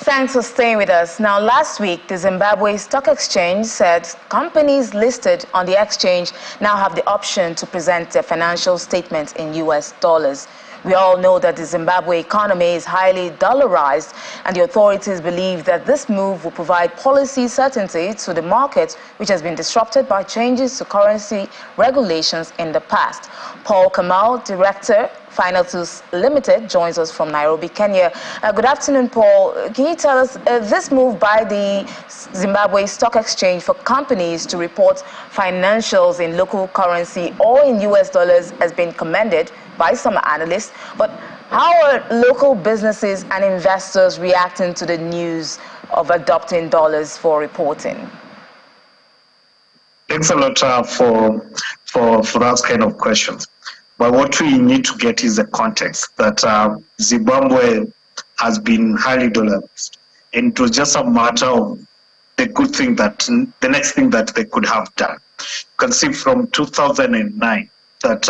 thanks for staying with us. Now, last week, the Zimbabwe Stock Exchange said companies listed on the exchange now have the option to present their financial statements in US dollars. We all know that the Zimbabwe economy is highly dollarized, and the authorities believe that this move will provide policy certainty to the market, which has been disrupted by changes to currency regulations in the past. Paul Kamal, Director, Financials Limited, joins us from Nairobi, Kenya. Good afternoon, Paul. Can you tell us this move by the Zimbabwe Stock Exchange for companies to report financials in local currency or in US dollars has been commended by some analysts, but how are local businesses and investors reacting to the news of adopting dollars for reporting? Thanks a lot for those kind of questions. But what we need to get is the context that Zimbabwe has been highly dollarized, and it was just a matter of the next thing that they could have done. You can see from 2009 that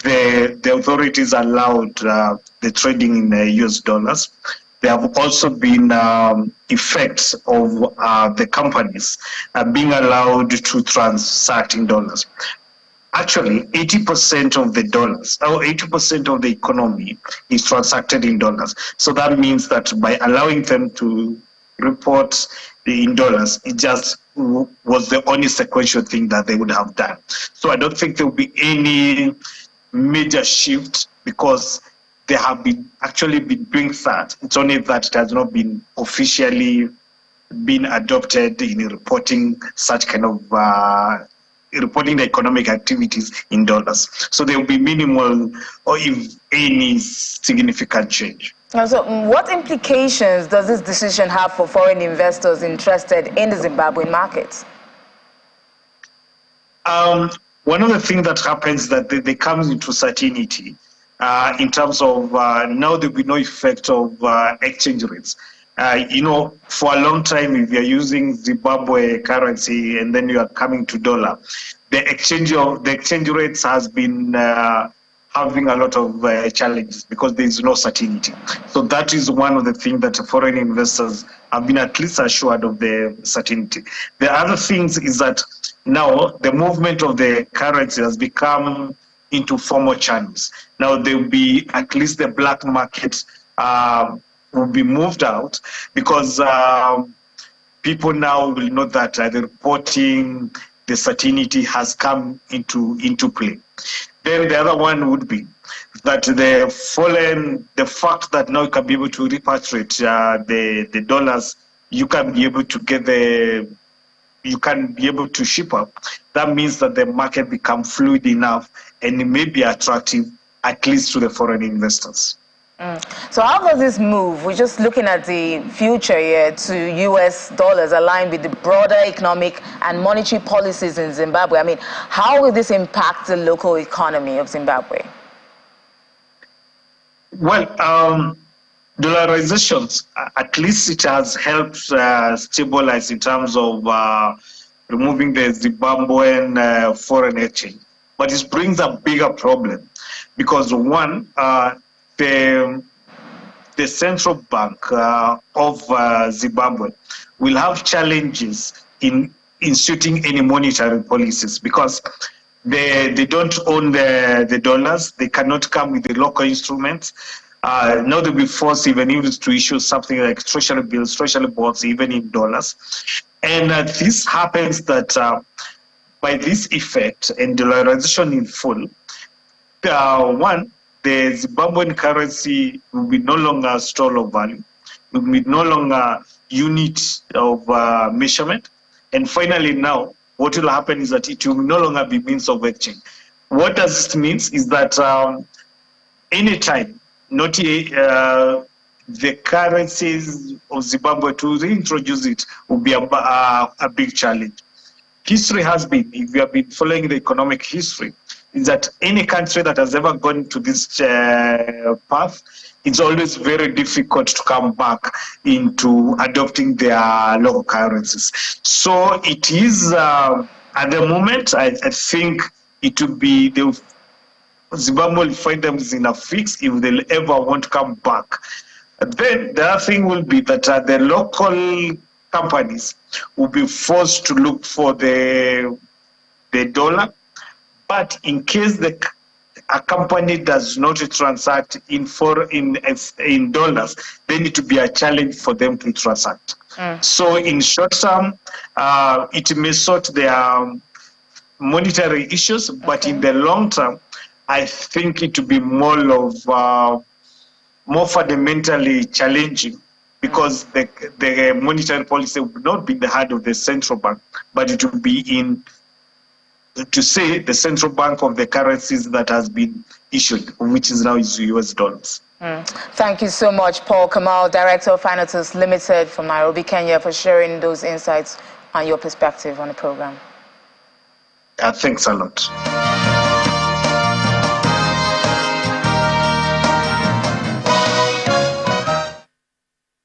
the authorities allowed the trading in US dollars. There have also been effects of the companies being allowed to transact in dollars. Actually, 80% of the dollars, or 80% of the economy is transacted in dollars. So that means that by allowing them to report in dollars, it just was the only sequential thing that they would have done. So I don't think there will be any major shift because they have actually been doing that. It's only that it has not been officially been adopted in reporting such kind of reporting the economic activities in dollars. So there will be minimal or if any significant change. So what implications does this decision have for foreign investors interested in the Zimbabwean markets? One of the things that happens is that they come into certainty in terms of now there will be no effect of exchange rates. For a long time, if you're using Zimbabwe currency and then you are coming to dollar, the exchange rates has been having a lot of challenges because there is no certainty. So that is one of the things that foreign investors have been at least assured of the certainty. The other things is that now the movement of the currency has become into formal channels. Now there will be at least the black market will be moved out because people now will know that the reporting, the certainty has come into play. Then the other one would be that the fact that now you can be able to repatriate the dollars, you can be able to ship up. That means that the market becomes fluid enough and it may be attractive, at least to the foreign investors. So how does this move? We're just looking at the future here to US dollars aligned with the broader economic and monetary policies in Zimbabwe. I mean, how will this impact the local economy of Zimbabwe? Well, dollarizations, at least it has helped stabilize in terms of removing the Zimbabwean foreign exchange. But it brings a bigger problem because one, the central bank of Zimbabwe will have challenges in instituting any monetary policies because they don't own the dollars. They cannot come with the local instruments. Now they'll be forced even to issue something like treasury bills, treasury bonds, even in dollars. And this happens that by this effect and dollarization in full, the Zimbabwean currency will be no longer a store of value, will be no longer unit of measurement. And finally now, what will happen is that it will no longer be means of exchange. What does it mean is that anytime the currencies of Zimbabwe to reintroduce it will be a big challenge. History has been, if you have been following the economic history, is that any country that has ever gone to this path, it's always very difficult to come back into adopting their local currencies. So it is, at the moment, I think it will be, Zimbabwe will find them in a fix if they'll ever want to come back Then the other thing will be that the local companies will be forced to look for the dollar. But in case a company does not transact in dollars, then it will be a challenge for them to transact. So in short term, it may sort their monetary issues, but in the long term, I think it will be more fundamentally challenging, because the monetary policy will not be in the hand of the central bank, but it will be to say the central bank of the currencies that has been issued, which is now US dollars. Thank you so much, Paul Kamal, Director of Finances Limited from Nairobi, Kenya, for sharing those insights and your perspective on the program. Thanks a lot.